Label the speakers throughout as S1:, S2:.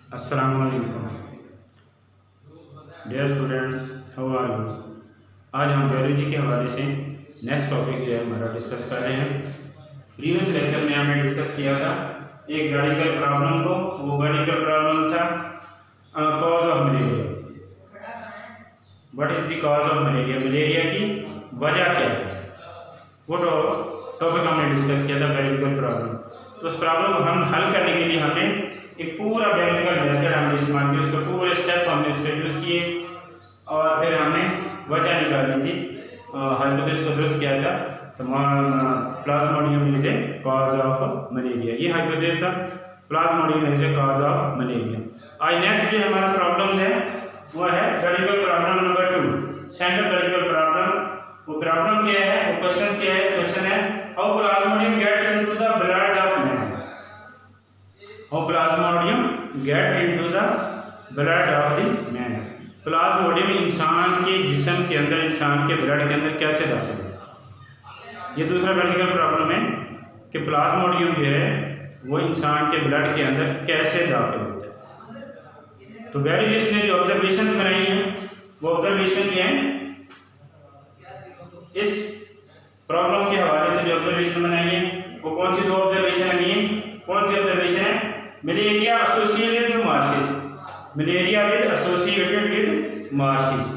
S1: अस्सलाम वालेकुम dear students, how are you. आज हम बायोलॉजी के हवाले से नेक्स्ट टॉपिक जो है हमारा डिस्कस कर रहे हैं। प्रीवियस लेक्चर में हमने डिस्कस किया था एक मेडिकल प्रॉब्लम को। वो मेडिकल प्रॉब्लम था cause of malaria. What is the cause of malaria, malaria की वजह क्या है, वो टॉपिक हमने डिस्कस किया था मेडिकल प्रॉब्लम। तो उस प्रॉब्लम को हम हल करने के लिए हमने एक पूरा बायोलॉजिकल मेथड हमने इस्तेमाल किया, उसके पूरे स्टेप हमने उसके यूज़ किए और फिर हमने वजह निकाली थी, हाइपोथेसिस को दुरुस्त किया था। तो Plasmodium is a cause of malaria, ये हाइपोथेसिस था, Plasmodium is a cause of malaria. आज नेक्स्ट जो हमारा प्रॉब्लम है वो है medical problem number 2, central medical problem. वो प्रॉब्लम क्या है, वो क्वेश्चन क्या है, क्वेश्चन है how Plasmodium get into the blood of man. How Plasmodium get into the blood of the man. Plasmodium इंसान के जिस्म के अंदर, इंसान के ब्लड के अंदर कैसे दाखिल है। ये दूसरा मेडिकल प्रॉब्लम है कि प्लाज्मोडियम जो है वो इंसान के ब्लड के अंदर कैसे दाखिल होता है। तो बायोलॉजिस्ट ने जो ऑब्जर्वेशन बनाई है वो ऑब्जर्वेशन जो है इस प्रॉब्लम के हवाले से जो ऑब्जर्वेशन बनाई है वो कौन सी दो ऑब्जर्वेशन लगी है, कौन सी ऑब्जर्वेशन है, malaria associated with marshes, malaria with associated with marshes.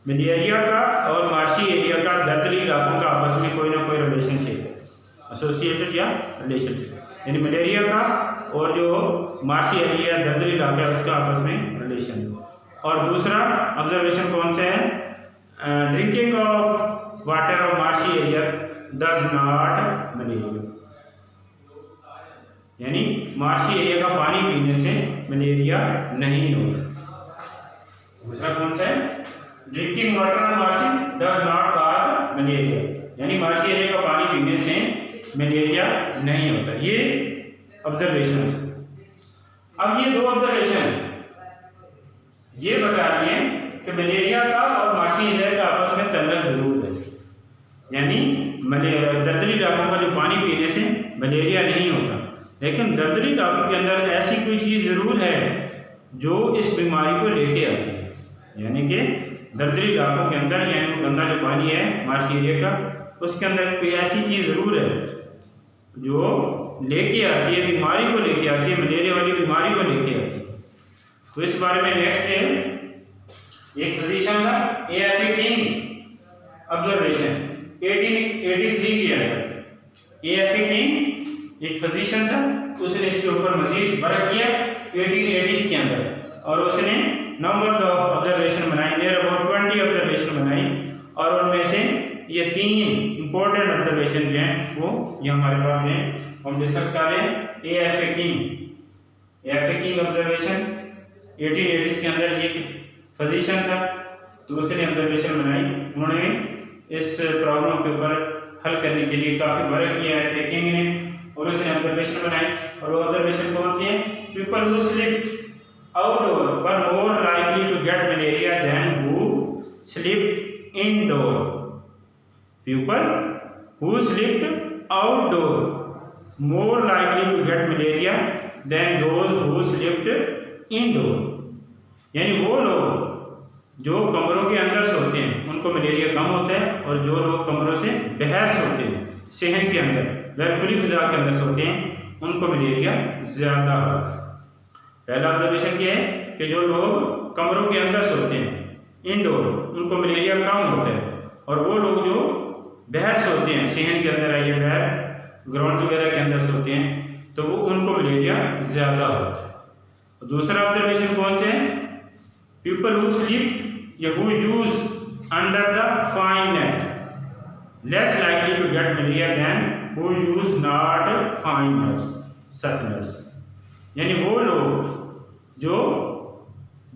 S1: Malaria का और मार्शी एरिया का दर्दली इलाकों का आपस में कोई ना कोई रिलेशनशिप है, एसोसिएटेड या रिलेशनशिप, यानी मलेरिया का और जो मार्शी एरिया दर्दली इलाका है उसका आपस में रिलेशन है। और दूसरा ऑब्जर्वेशन कौन सा है, drinking of water of marshy area does not malaria, यानी मार्शी एरिया का पानी पीने से मलेरिया नहीं होता। दूसरा कौन सा है, drinking water of marshy does not cause malaria, यानी मार्शी एरिया का पानी पीने से मलेरिया नहीं होता। ये ऑब्जर्वेशन। अब ये दो ऑब्जर्वेशन ये बता रही हैं कि मलेरिया का और मार्शी एरिया का आपस में तल्लुक जरूर है, यानी दर्दली इलाकों का जो पानी पीने से मलेरिया नहीं होता, लेकिन दर्दली इलाकों के अंदर ऐसी कोई चीज़ ज़रूर है जो इस बीमारी को लेके आती है, यानी कि दर्दली इलाकों के अंदर, यानी वो गंदा जो पानी है मार्शी एरिया का, उसके अंदर कोई ऐसी चीज़ ज़रूर है जो लेके आती है, बीमारी को लेके आती है, मलेरिया वाली बीमारी को लेके आती है। तो इस बारे में नेक्स्ट है एक फिजिशियन था A.F. किंग ऑब्जर्वेशन 1883 के अंदर। A.F. किंग एक फिजिशियन था, उसने इसके ऊपर मजीद वर्क किया 1880s के अंदर और उसने नंबर ऑफ ऑब्जर्वेशन बनाई, नियर अबाउट 20 ऑब्जर्वेशन बनाई और उनमें से ये 3 इंपॉर्टेंट ऑब्जर्वेशन जो हैं वो ये हमारे पास हैं, हम डिस्कस कर रहे हैं। A.F. किंग ऑब्जर्वेशन 1880s के अंदर ये फिजिशियन था, तो उसने ऑब्जर्वेशन बनाई, उन्होंने इस प्रॉब्लम के ऊपर हल करने के लिए काफ़ी वर्क किया A.F. किंग ने और उसने ऑब्जर्वेशन बनाई। और वो ऑब्जर्वेशन कौन सी है, people who sleep outdoor were more likely to get malaria than who sleep indoor. People who slept outdoor more likely to get malaria than those who slept indoor, यानी वो लोग जो कमरों के अंदर सोते हैं उनको मलेरिया कम होता है और जो लोग कमरों से बाहर सोते हैं, शहर के अंदर गैर खुली फिजा के अंदर सोते हैं, उनको मलेरिया ज़्यादा होता है। पहला ऑब्जर्वेशन क्या है कि जो लोग कमरों के अंदर सोते हैं इनडोर, उनको मलेरिया कम होता है, और वो लोग जो बाहर सोते हैं, शहर के अंदर आइए बाहर ग्राउंड वगैरह के अंदर सोते हैं, तो वो उनको मलेरिया ज़्यादा होता है। दूसरा ऑब्जर्वेशन कौन से है, पीपल हु स्लीप या who use under the fine net less likely to get malaria than who use not fine nets, such nets, यानी वो लोग जो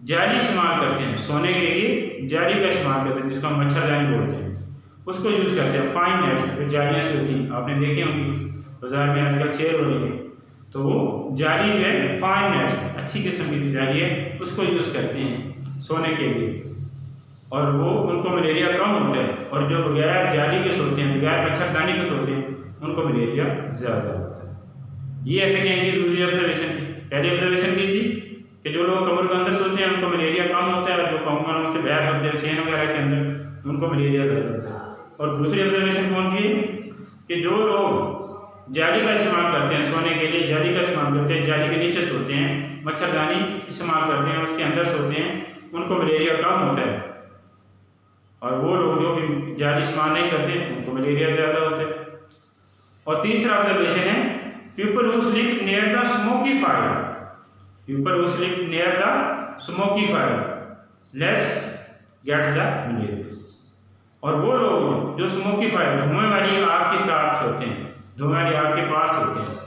S1: जाली इस्तेमाल करते हैं सोने के लिए, जाली का इस्तेमाल करते हैं जिसको हम मच्छरदानी बोलते हैं, उसको यूज़ करते हैं। फाइन नेट्स जो जालियाँ से होती हैं आपने देखे होंगी बाजार में आजकल सेल हो रही है, तो वो जाली जो है फाइन नेट्स, अच्छी किस्म की जो जाली है उसको यूज़ करते हैं सोने के लिए, और वो उनको मलेरिया कम होता है, और जो बगैर जाली के सोते हैं, बगैर मच्छरदानी के सोते हैं, उनको मलेरिया ज़्यादा होता है। ये F. किंग की दूसरी ऑब्जर्वेशन थी। पहली ऑब्जर्वेशन की थी कि जो लोग कमर के अंदर सोते हैं उनको मलेरिया कम होता है, और जो कमर से बाहर होते हैं सेहन वगैरह के अंदर उनको मलेरिया ज़्यादा होता है। और दूसरी ऑब्जर्वेशन कौन सी है कि जो लोग जाली का इस्तेमाल करते हैं सोने के लिए, जाली का इस्तेमाल करते हैं, जाली के नीचे सोते हैं, मच्छरदानी इस्तेमाल करते हैं उसके अंदर सोते हैं, उनको मलेरिया कम होता है। और वो लोग जो भी जाली इस्तेमाल नहीं करते उनको मलेरिया ज़्यादा होता है। और तीसरा ऑब्जर्वेशन है people who sleep near the smoky fire, people who sleep near the smoky fire less get the malaria. और वो लोग जो स्मोकी फायर धुएं वाली आग के साथ सोते हैं, धुएं वाली आग के पास होते हैं,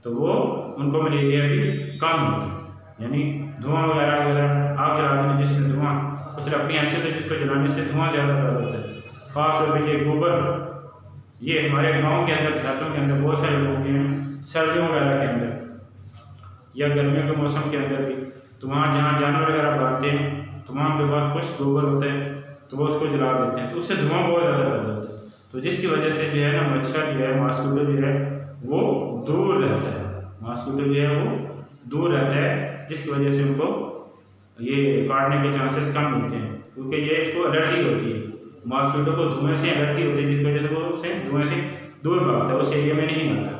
S1: तो वो उनको मलेरिया भी कम होता है। यानी धुआं वगैरह वगैरह आग जला देने जिसमें धुआं कुछ लकड़ियाँ ऐसे होती है जिसको जलाने से धुआं ज़्यादा पैदा होता है, खास तौर पर ये गोबर, ये हमारे गांव के अंदर देहातों के अंदर बहुत सारे लोग हैं सर्दियों वगैरह के अंदर या गर्मियों के मौसम के अंदर भी, तो वहाँ जहाँ जानवर वगैरह बांधते हैं तो वहाँ उनके पास कुछ गोबर होता है तो वो उसको जला देते हैं, तो उससे धुआं बहुत ज़्यादा पैदा होता है। तो जिसकी वजह से जो है ना मच्छर जो है, मॉस्किटो जो है वो दूर रहता है, मॉस्किटो जो है वो दूर रहता है, जिसकी वजह से उनको ये काटने के चांसेस कम मिलते हैं, क्योंकि ये इसको एलर्जी होती है। मॉस्किटो को धुएं से एलर्जी होती है जिसकी वजह से वो उससे धुएं से दूर भागता है, उस एरिया में नहीं आता।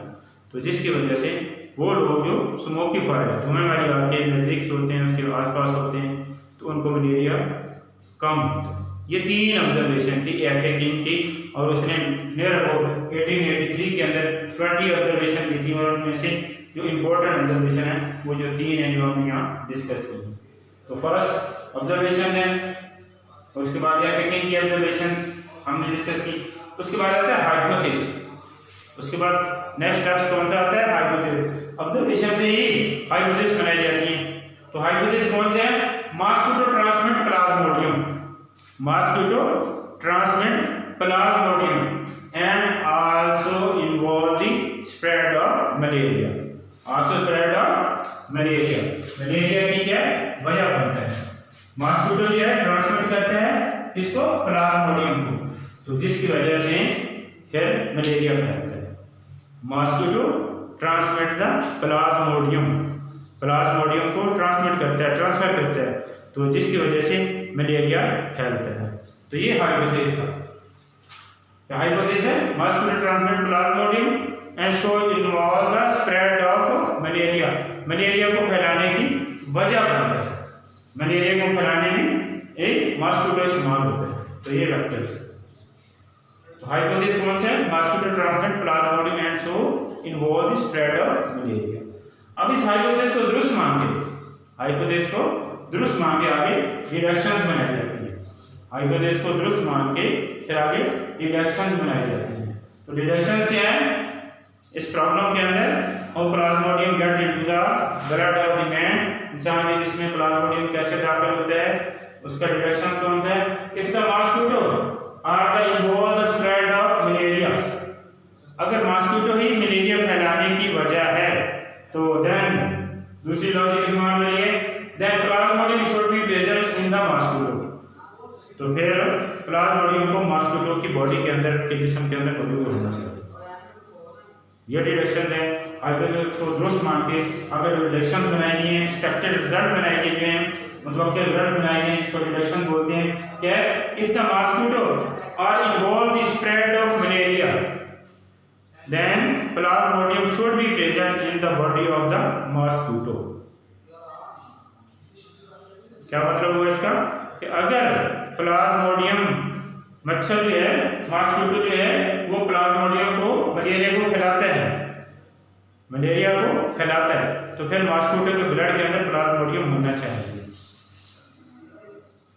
S1: तो जिसकी वजह से वो लोग जो स्मोकी फायर धुएं वाली आग के नज़दीक सोते हैं, उसके आसपास होते हैं, तो उनको मलेरिया कम होता है। ये 3 ऑब्जर्वेशन थी एफ.ए. किंग की, और उसने नियर अबाउट 1883 के अंदर 20 ऑब्जर्वेशन दी थी, और उनमें से जो इम्पोर्टेंट ऑब्जर्वेशन है वो जो 3 हैं जो हमने यहाँ डिस्कस की। तो फर्स्ट ऑब्जर्वेशन है, और उसके बाद एफ.ए. किंग की ऑब्जर्वेशंस हमने डिस्कस की। उसके बाद आता है हाइपोथेसिस, उसके बाद नेक्स्ट स्टेप्स कौन सा आता है हाइपोथेसिस। ऑब्जर्वेशन से ही हाइपोथेसिस बनाई जाती है। तो हाइपोथेसिस कौन से है? Mosquito transmit Plasmodium, mosquito transmit plasmodium and also involve the spread of malaria, also spread of malaria। Malaria की क्या वजह बनता है? मॉस्किटो जो है ट्रांसमिट करता है इसको प्लाज्मोडियम को, तो जिसकी वजह से फिर मलेरिया फैलता है। Mosquito transmit the Plasmodium, Plasmodium को ट्रांसमिट करता है, ट्रांसफर करता है, तो जिसकी वजह से मलेरिया फैलता है। तो ये हाइपोथेसिस था। क्या हाइपोथेसिस है? Mosquito transmit plasmodium and show involve the spread of malaria, malaria को फैलाने की वजह बनता है, मलेरिया को फैलाने में एक मॉस्किटो इस्तेमाल होता है। तो ये फैक्टर्स, तो हाइपोथेसिस कौन सा है? Mosquito transmit plasmodium and show involve the spread of malaria. अब इस हाइपोथेसिस को दुरुस्त मान के, हाइपोथेसिस को दुरुस्त मान के आगे डिडक्शंस बनाई जाती है। हाइपोथेसिस को दुरुस्त मान के फिर आगे डिडक्शंस बनाई जाती है। तो डिडक्शंस क्या है इस प्रॉब्लम के अंदर? और Plasmodium get into the blood of the man, इंसान के जिसमें प्लाज्मोडियम कैसे दाखिल होता है उसका डिडक्शंस कौन सा है? If the mosquito are the involve the spread of malaria, अगर मॉस्किटो ही मलेरिया फैलाने की वजह है तो देन दूसरी लॉजिक इस्तेमाल हो रही है, then plasmodium should be present in the mosquito, तो फिर प्लाज्मोडियम को मॉस्किटो की बॉडी के अंदर के जिस्म के अंदर मौजूद होना चाहिए। यह डिडक्शन है। हाइपोथेसिस को दुरुस्त मान के अगर डिडक्शन बनाएंगे हैं, एक्सपेक्टेड रिजल्ट बनाए गए हैं, मतलब के रिजल्ट बनाए गए हैं, इसको डिडक्शन बोलते हैं। क्या? If the mosquito are involve the spread of malaria then plasmodium should be present in the body of the mosquito. क्या मतलब हुआ इसका? कि अगर प्लाज्मोडियम मच्छर जो है, मॉस्किटो जो है वो प्लाज्मोडियम को मलेरिया को फैलाता है, मलेरिया को फैलाता है, तो फिर मॉस्किटो के ब्लड के अंदर प्लाज्मोडियम होना चाहिए।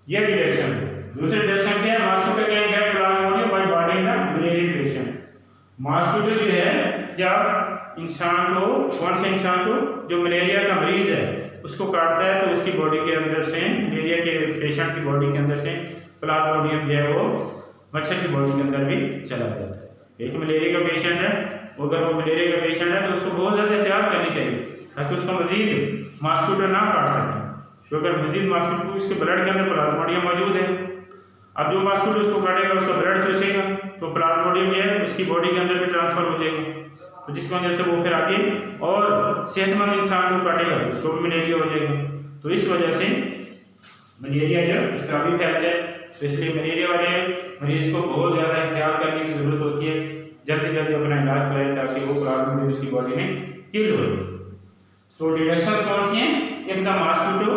S1: यह डिडक्शन है। दूसरी डिडक्शन क्या है? Mosquito can get plasmodium by biting the malarian patient. Mosquito जो है जब इंसान को, कौन से इंसान को? जो मलेरिया का मरीज है उसको काटता है तो उसकी बॉडी के अंदर से, मलेरिया के पेशेंट की बॉडी के अंदर से प्लाज्मोडियम जो है वो मच्छर की बॉडी के अंदर भी चला जाता है। एक मलेरिया का पेशेंट है, अगर वो मलेरिया का पेशेंट है तो उसको बहुत ज़्यादा एहतियात करनी चाहिए ताकि उसका मजीद मॉस्किटो ना काट सके, क्योंकि अगर मजीद मॉस्किटो उसके ब्लड के अंदर प्लाज्मोडियम मौजूद है, अब जो मॉस्किटो उसको काटेगा उसका ब्लड चूसेगा तो प्लाज्मोडियम जो है उसकी बॉडी के अंदर भी ट्रांसफर हो जाएगा, तो जिसकी वजह से वो फिर आगे और सेहतमंद इंसान को काटेगा उसको भी मलेरिया हो जाएगा। तो इस वजह से मलेरिया जो इस तरह भी फैलता है। तो इसलिए मलेरिया वाले मरीज को बहुत ज़्यादा एहतियात करने की ज़रूरत होती है, जल्दी जल्दी अपना इलाज कराए ताकि वो प्लाज्मोडियम उसकी बॉडी में किल हो जाए। तो डिडक्शन कौन सी हैं? If the mosquito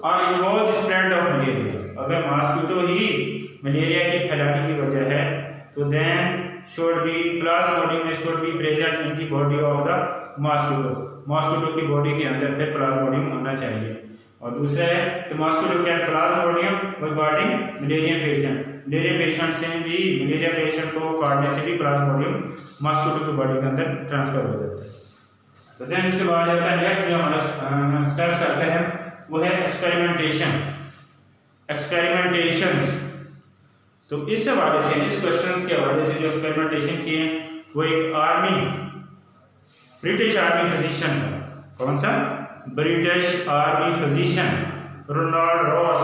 S1: are involve spread of malaria, अगर मॉस्किटो ही मलेरिया की फैलाने की वजह है तो then should be plasmodium should be present in the body of the mosquito, mosquito की बॉडी के अंदर फिर प्लाज्मोडियम होना चाहिए। और दूसरा है कि mosquito can Plasmodium regarding malaria patient, malaria patient से भी मलेरिया पेशेंट को काटने से भी प्लाज्मोडियम मॉस्किटो की बॉडी के अंदर ट्रांसफर हो जाता है। तो देन इसके बाद आता है नेक्स्ट जो हमारा स्टेप्स आता है वो है एक्सपेरिमेंटेशन, एक्सपेरिमेंटेशंस। तो इस हवाले से इस क्वेश्चंस के हवाले से जो एक्सपेरिमेंटेशन किए हैं वो एक आर्मी ब्रिटिश आर्मी फिजिशियन था। कौन सा? British army physician Ronald Ross,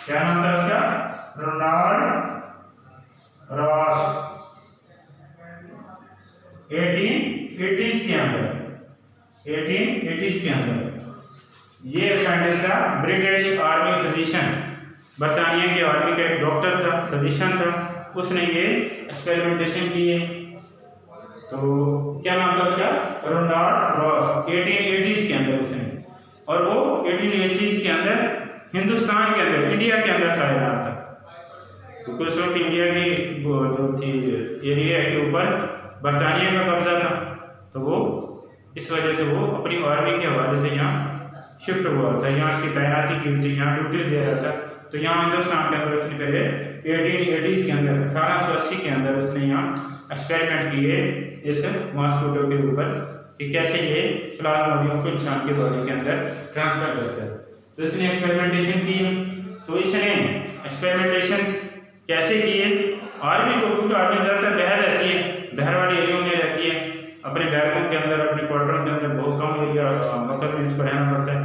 S1: क्या नाम था उसका? Ronald Ross. 1880s के अंदर, 1880s के अंदर ये साइंटिस्ट था, ब्रिटिश आर्मी फिजिशियन, बरतानिया के आर्मी का एक डॉक्टर था, फिजिशियन था, उसने ये एक्सपेरिमेंटेशन किए। तो क्या नाम था उसका? Ronald Ross. 1880s के अंदर उसने, और वो 1880s के अंदर हिंदुस्तान के अंदर, इंडिया के अंदर तैनात था, क्योंकि उस वक्त इंडिया की जो थी एरिया के ऊपर बरतानिया का कब्जा था। तो वो इस वजह से वो अपनी आर्मी के हवाले से यहाँ शिफ्ट हुआ था, यहाँ उसकी तैनाती की हुई थी, यहाँ ड्यूटीज दे रहा था। तो यहाँ हिंदुस्तान के अंदर उसने पहले 1880s के अंदर 1880 के अंदर उसने यहाँ एक्सपेरिमेंट किए इस मॉस्किटो के ऊपर कि कैसे ये प्लाज्मोडियम को इंसान के बॉडी के अंदर ट्रांसफर करता है। तो इसने एक्सपेरिमेंटेशन किए। तो इसने एक्सपेरिमेंटेशन कैसे किए? आर्मी को, क्योंकि आर्मी ज़्यादातर बाहर रहती है, बाहर वाले एरिया में रहती है, अपने बैरकों के अंदर, अपने क्वार्टरों के अंदर बहुत कम एरिया वक्त में इसको रहना पड़ता है,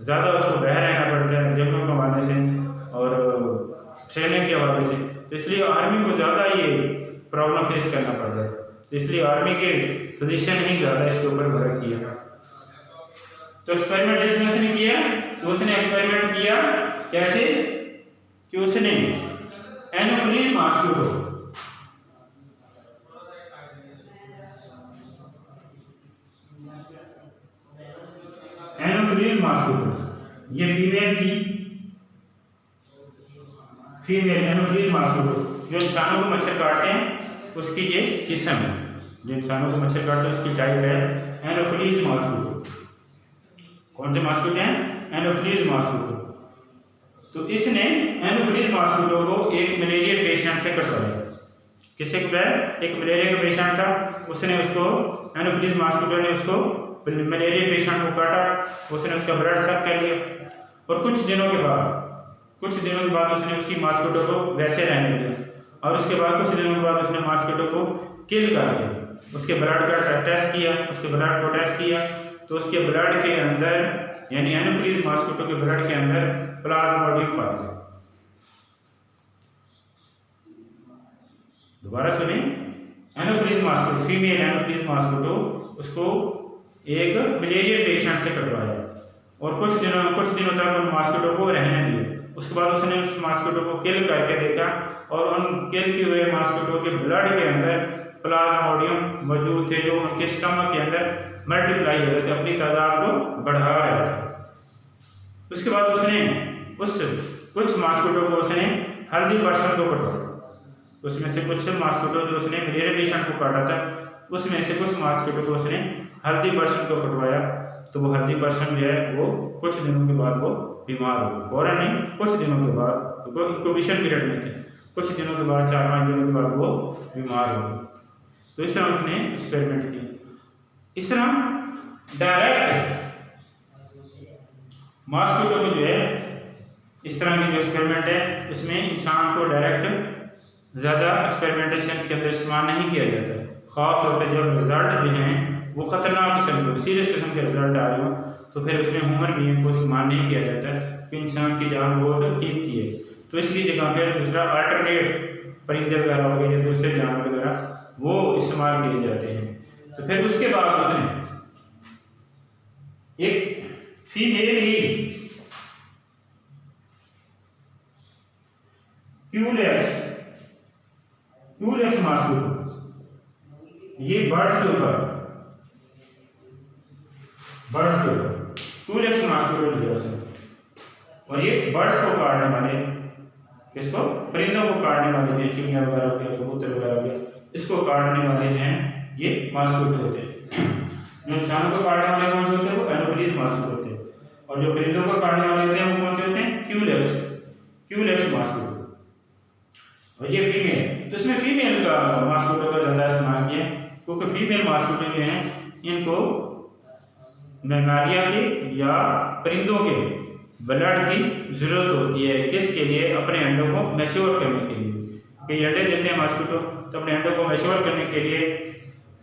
S1: ज़्यादा उसको बाहर रहना पड़ता है जंगलों के हवाले से और ट्रेनिंग के हवाले से। तो इसलिए आर्मी को ज़्यादा ये प्रॉब्लम फेस करना पड़ता है। तो इसलिए आर्मी के फिजिशियन ही ज़्यादा इसके ऊपर वर्क किया। तो एक्सपेरिमेंटेशन उसने किया, तो उसने एक्सपेरिमेंट किया कैसे कि उसने एनोफिलीज मॉस्किटो, एनोफिलीज मॉस्किटो ये फीमेल थी, फीमेल एनोफिलीज मॉस्किटो जो इंसानों को मच्छर काटते हैं उसकी ये किस्म है, जो इंसानों को मच्छर काटते हैं उसकी टाइप है एनोफिलीज मॉस्किटो। कौन से मॉस्किटो हैं? Anopheles mosquito. तो इसने एनोफिलीज मॉस्किटो को एक मलेरिया पेशेंट से कटवाया। किससे कटवाया? एक मलेरिया का पेशेंट था, उसने उसको एनोफिलीज मॉस्किटो ने उसको मलेरिया पेशेंट को काटा, उसने उसका ब्लड सक कर लिया और कुछ दिनों के बाद उसने उसी मॉस्किटो को वैसे रहने दिया और उसके बाद कुछ दिनों के बाद उसने मॉस्किटो को किल कर दिया। उसके ब्लड का टेस्ट किया, उसके ब्लड को टेस्ट किया तो उसके ब्लड के अंदर यानी एनोफिलीज मॉस्किटो के ब्लड के अंदर प्लाज्मोडियम पाया गया। दोबारा सुनिए, anopheles mosquito, female anopheles mosquito उसको एक मलेरिया पेशेंट से कटवाया और कुछ दिनों तक उन मॉस्किटो को रहने दिया। उसके बाद उसने उस मॉस्किटो को किल करके देखा और उन किल किए हुए मॉस्किटो के ब्लड के अंदर प्लाज्मोडियम मौजूद थे, जो उनके स्टमक के अंदर मल्टीप्लाई हो रहे थे, अपनी तादाद को बढ़ा रहे थे। उसके बाद उसने उस कुछ मॉस्किटो को उसने हल्दी पर्सन को कटवाया। उसमें से कुछ मॉस्किटो जो उसने मलेरिया पेशेंट को काटा था उसमें से कुछ मॉस्किटो को उसने हल्दी पर्सन को कटवाया। तो वो हल्दी पर्सन जो है वो कुछ दिनों के बाद वो बीमार हो गई, फौरन नहीं, कुछ दिनों के बाद, तो इंक्यूबेशन पीरियड में थे, कुछ दिनों के बाद 4-5 दिनों के बाद वो बीमार हो गई। तो इस तरह उसने एक्सपेरिमेंट किया। इस तरह डायरेक्ट मॉस्किटो को जो है इस तरह के जो एक्सपेरिमेंट है उसमें इंसान को डायरेक्ट ज़्यादा एक्सपेरिमेंटेशन के अंदर इस्तेमाल नहीं किया जाता। खास तौर पर जब रिजल्ट जो हैं वो खतरनाक किस्म के, सीरियस किस्म के रिजल्ट आ रहे हो तो फिर उसमें ह्यूमन बीइंग को इस्तेमाल नहीं किया जाता कि इंसान की जान बहुत कीमती है। तो इसकी जगह पर दूसरा अल्टरनेट परिंदे वगैरह हो गए या दूसरे जानवर वगैरह वो इस्तेमाल किए जाते हैं। तो फिर उसके बाद उसने एक फीमेल ही क्यूलेक्स मॉस्किटो, ये बर्ड्स के ऊपर क्यूलेक्स मॉस्किटो लिया उसने, और ये बर्ड्स को काटने वाले, किसको, परिंदों को काटने वाले, जो चिड़िया वगैरह हो गया, कबूतर वगैरह हो गया, इसको काटने वाले जो हैं ये मॉस्किटो होते हैं। जो इंसानों को काटने वाले कौन से होते हैं, वो एनोफिलीज मॉस्किटो होते हैं, और जो परिंदों को काटने वाले होते हैं वो कौन से होते हैं, क्यूलेक्स मॉस्किटो। और ये फीमेल, तो इसमें फीमेल का मॉस्किटो का ज़्यादा इस्तेमाल किया, क्योंकि फीमेल मॉस्किटो जो हैं इनको मैमारिया के या परिंदों के ब्लड की ज़रूरत होती है, किसके लिए, अपने अंडों को मैच्योर करने के लिए। कई अंडे देते हैं मॉस्किटो, तो अपने अंडों को मैच्योर करने के लिए,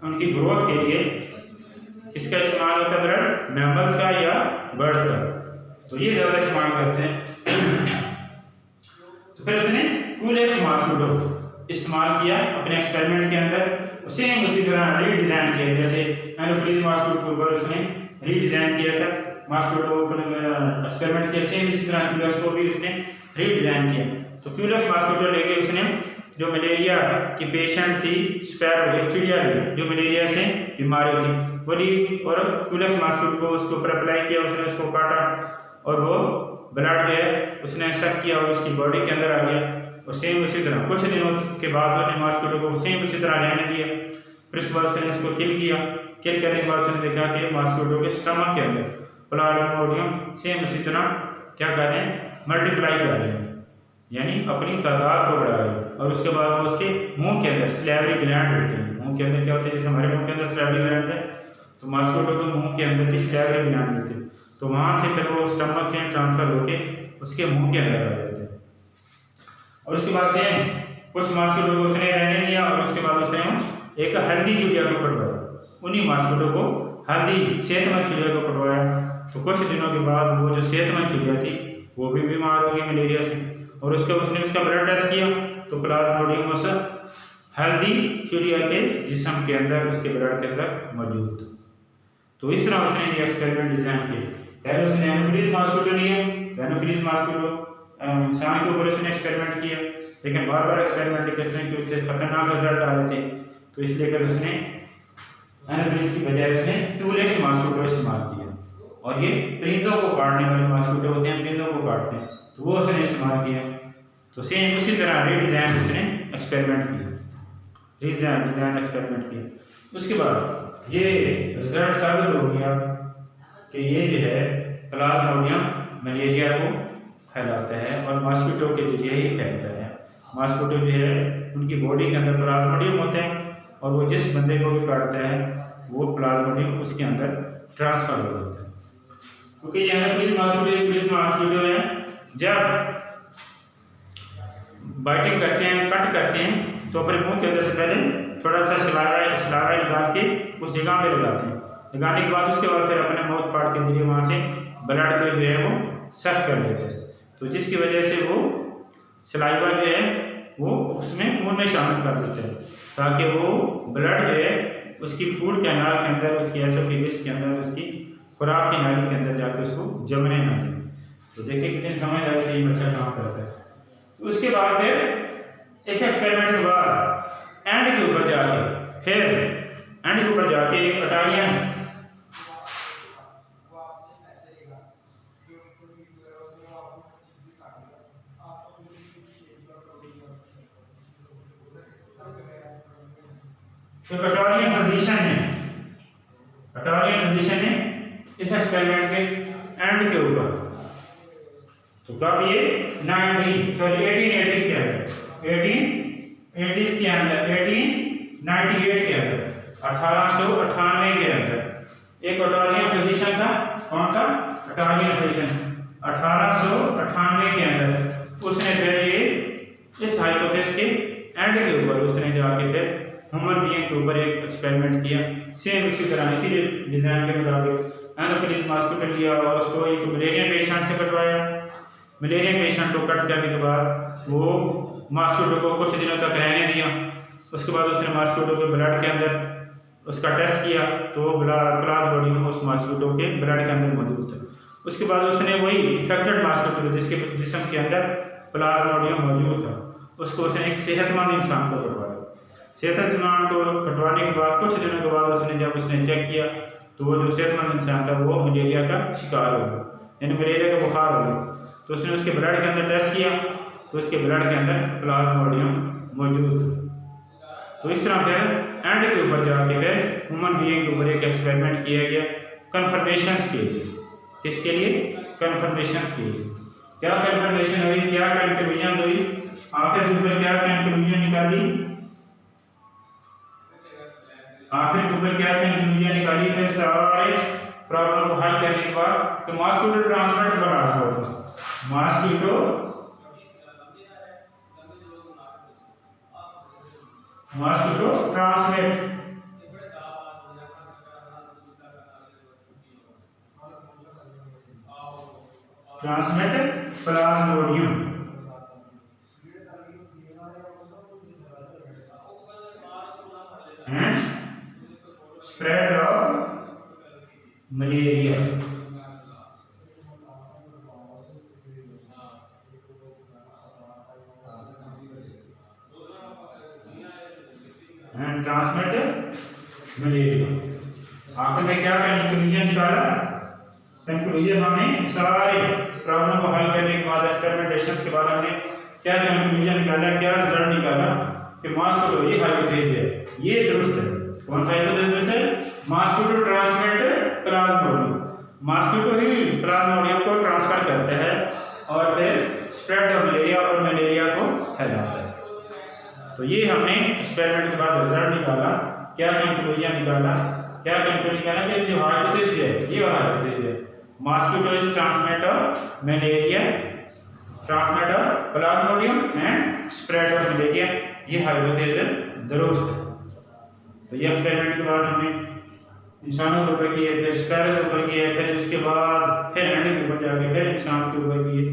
S1: उनकी ग्रोथ के लिए इसका इस्तेमाल होता है, ब्लड मैमल्स का या बर्ड्स का, तो ये ज़्यादा इस्तेमाल करते हैं। तो फिर उसने क्यूलेक्स मॉस्किटो इस्तेमाल किया अपने एक्सपेरिमेंट के अंदर, सेम उसी तरह रीडिज़ाइन किया, जैसे एनोफिलीज मॉस्किटो के ऊपर उसने रीडिज़ाइन किया था, मॉस्किटो एक्सपेरिमेंट किया, सेम इसी तरह क्यूलेक्स को भी उसने रीडिज़ाइन किया। तो क्यूलेक्स मॉस्किटो लेके उसने जो मलेरिया की पेशेंट थी, स्पैरो एक चिड़िया जो मलेरिया से बीमार थी, वो ली, और क्यूलेक्स मॉस्किटो को उसके ऊपर अप्लाई किया, उसने उसको काटा, और वो ब्लड जो है उसने सक किया और उसकी बॉडी के अंदर आ गया, और सेम उसी तरह कुछ दिनों के बाद उसने मॉस्किटो को सेम उसी तरह रहने दिया। फिर उसके बाद उसने इसको किल किया, किल करने के बाद उसने देखा कि मॉस्किटो के स्टमक के अंदर प्लाज्मोडियम सेम उसी तरह क्या कर रहे हैं, मल्टीप्लाई कर रहे हैं, यानी अपनी तादाद को बढ़ा रहे हैं। और उसके बाद वो उसके मुंह के अंदर सलेवरी ग्लैंड होते हैं, मुंह के अंदर क्या होते हैं, जैसे हमारे मुंह के अंदर सलेवरी ग्लैंड है, तो मॉस्किटो के मुंह के अंदर भी सलेवरी ग्लैंड होते हैं, तो वहाँ से फिर वो स्टमक से ट्रांसफर होके उसके मुंह के अंदर आ जाते हैं। और उसके बाद से कुछ मॉस्किटो को उसने रहने दिया, और उसके बाद उसने एक हेल्दी चिड़िया को कटवाया, उन्हीं मॉस्किटो को हेल्दी सेहतमंद चिड़िया को कटवाया। तो कुछ दिनों के बाद वो जो सेहतमंद चिड़िया थी वो भी बीमार हो गई मलेरिया से, और उसने उसका ब्लड टेस्ट किया, तो प्लाज्मोडियम उस हेल्दी चिड़िया के जिस्म के अंदर, उसके ब्लड के अंदर मौजूद था। तो इस तरह उसने ये एक्सपेरिमेंट डिजाइन किया। पहले उसने एनोफिलीज मॉस्किटो लिया, एनोफिलीज मॉस्किटो इंसान के ऊपर उसने एक्सपेरिमेंट किया, लेकिन बार बार एक्सपेरिमेंट करने के उससे खतरनाक रिजल्ट आ रहे थे, तो इसलिए कर उसने एनोफिलीज की बजाय उसने क्यूलेक्स मॉस्किटो इस्तेमाल किया। और ये परिंदों को काटने वाले मॉस्किटो होते हैं, परिंदों को काटते हैं, तो वो उसने इस्तेमाल किया। तो सेम उसी तरह रीडिज़ाइन उसने एक्सपेरिमेंट किया, डिज़ाइन एक्सपेरिमेंट किया। उसके बाद ये रिजल्ट साबित हो गया कि ये जो है प्लाज्मोडियम मलेरिया को फैलाता है, और मॉस्किटो के जरिए ही फैलता है। मॉस्किटो जो है उनकी बॉडी के अंदर प्लाज्मोडियम होते हैं, और वो जिस बंदे को भी काटता है वो प्लाज्मोडियम उसके अंदर ट्रांसफर हो जाता है। क्योंकि ये एनोफिलीज मॉस्किटो है, जब बाइटिंग करते हैं, कट करते हैं, तो अपने मुंह के अंदर से पहले थोड़ा सा सलागा निकाल के उस जगह पे लगाते हैं, लगाने के बाद उसके बाद फिर अपने माउथ पार्ट के जरिए वहाँ से ब्लड को जो है वो सक कर लेते हैं, तो जिसकी वजह से वो सलाइवा जो है वो उसमें मुंह में शामिल कर देते हैं, ताकि वो ब्लड जो है उसकी फूड कैनाल के अंदर, उसकी एसोफेगस के अंदर, उसकी खुराक की नाली के अंदर जाकर उसको जमने ना दें। तो देखिए कितनी समझदारी से ये बच्चा काम करता है। उसके बाद फिर इस एक्सपेरिमेंट के बाद एंड के ऊपर जाके एक इटालियन फिजिशियन ने इस एक्सपेरिमेंट के एंड के ऊपर, तो कब ये 1898 के अंदर 1898 के अंदर 1898 के अंदर एक इटालियन फिजिशियन था। कौन था? Italian physician. 1898 के अंदर उसने फिर ये इस हाइपोथेसिस के एंड के ऊपर उसने जाके फिर ह्यूमन बीइंग के ऊपर एक एक्सपेरिमेंट किया, सेम इसी तरह इसी डिजाइन के मुताबिक एनोफिलीज मॉस्किटो लिया और उसको एक मलेरियन पेशेंट से कटवाया। मलेरियन पेशेंट को कट करने के बाद वो मॉस्किटो को कुछ दिनों तक रहने दिया। उसके बाद उसने मॉस्किटो के ब्लड के अंदर उसका टेस्ट किया, तो वो प्लाज्मोडियम उस मॉस्किटो के ब्लड के अंदर मौजूद था। उसके बाद उसने वही इन्फेक्टेड मॉस्किटो जिसके जिस्म के अंदर प्लाज्मोडियम मौजूद था, उसको उसने एक सेहतमंद इंसान को कटवाया। सेहतमंद इंसान को कटवाने के बाद कुछ दिनों के बाद उसने चेक किया तो वो जो सेहतमंद इंसान था वो मलेरिया का शिकार हो गया, यानी मलेरिया का बुखार हो गया। तो उसने उसके ब्लड के अंदर टेस्ट किया तो उसके ब्लड के अंदर प्लाज्मोडियम मौजूद था। तो इस तरह फिर एंड के ऊपर जाके फिर ह्यूमन बीइंग के ऊपर एक एक्सपेरिमेंट किया गया कंफर्मेशन के लिए। किसके लिए? कंफर्मेशन के लिए। क्या कंफर्मेशन हुई, क्या कंक्लूजन हुई, आखिर ऊपर क्या कंक्लूजन निकाली, आखिर ऊपर क्या कंक्लूजन निकाली? फिर सारे प्रॉब्लम को हल करने के बाद तो मॉस्किटो ट्रांसमिट बना होगा, mosquito transmit Plasmodium and spread of malaria. And transmit malaria. आखिर में क्या कंक्लूजन निकाला? कंक्लूजन हमने सारे प्रॉब्लम को हल करने के बाद एक्सपेरिमेंटेशन के बाद हमने क्या कंक्लूजन निकाला, क्या रिजल्ट निकाला कि मॉस्किटो ये हाइपोथेसिस है, ये दुरुस्त है। कौन सा हाइपोथेसिस है? मॉस्किटो ट्रांसमिट प्लाज्मोडियम, मॉस्किटो ही प्लाज्मोडियम को ट्रांसफर करता है और फिर स्प्रेड ऑफ मलेरिया और मलेरिया को फैलाता है। तो ये हमने एक्सपेरिमेंट के बाद रिजल्ट निकाला, क्या कंक्लूजन निकाला, क्या कंक्लूजन निकाला कि जो हाइपोथेसिस है ये वाला हाइपोथेसिस है, mosquito is transmitter malaria, transmitter Plasmodium and spread of malaria, ये हाइपोथेसिस दुरुस्त है। तो ये एक्सपेरिमेंट के बाद हमने इंसानों के ऊपर किए, फिर स्पैरो के ऊपर किए, फिर उसके बाद फिर एंड के ऊपर जाके फिर इंसान के ऊपर किए।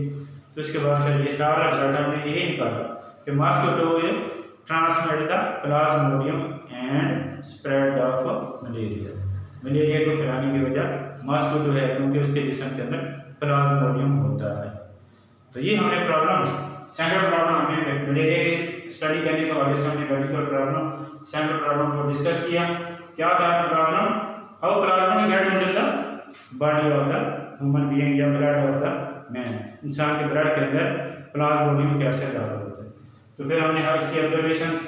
S1: तो उसके बाद फिर ये सारा रिजल्ट हमने यही निकाला कि mosquito is transmit the Plasmodium and spread of malaria, malaria को फैलाने की वजह मॉस्किटो है क्योंकि उसके जिस्म के अंदर प्लाज्मोडियम होता है। तो ये हमने प्रॉब्लम, सेकंड प्रॉब्लम हमने मलेरिया की स्टडी करने के बाद हमने मेडिकल प्रॉब्लम, सेकंड प्रॉब्लम को डिस्कस किया। क्या था problem? How plasma get into the body of the human being या ब्लड ऑफ द मैन, इंसान के ब्लड के अंदर प्लाज्मोडियम कैसे दाखिल होता है। तो फिर हमने हर इसकी ऑब्जर्वेशंस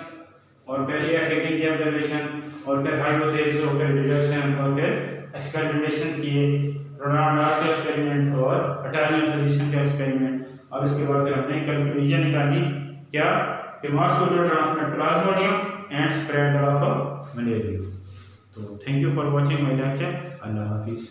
S1: और फिर ये एफेक्टिंग की ऑब्जर्वेशन और फिर हाइपोथेसिस और फिर डिडक्शन और फिर एक्सपेरिमेंटेशंस किए, रोनाल्ड के एक्सपेरिमेंट और इटालियन फिजिशियन के एक्सपेरिमेंट, और उसके बाद फिर हमने कंक्लूजन निकाली क्या कि mosquito transmit plasmodium and spread of malaria. तो thank you for watching my lecture. अल्लाह हाफिज़।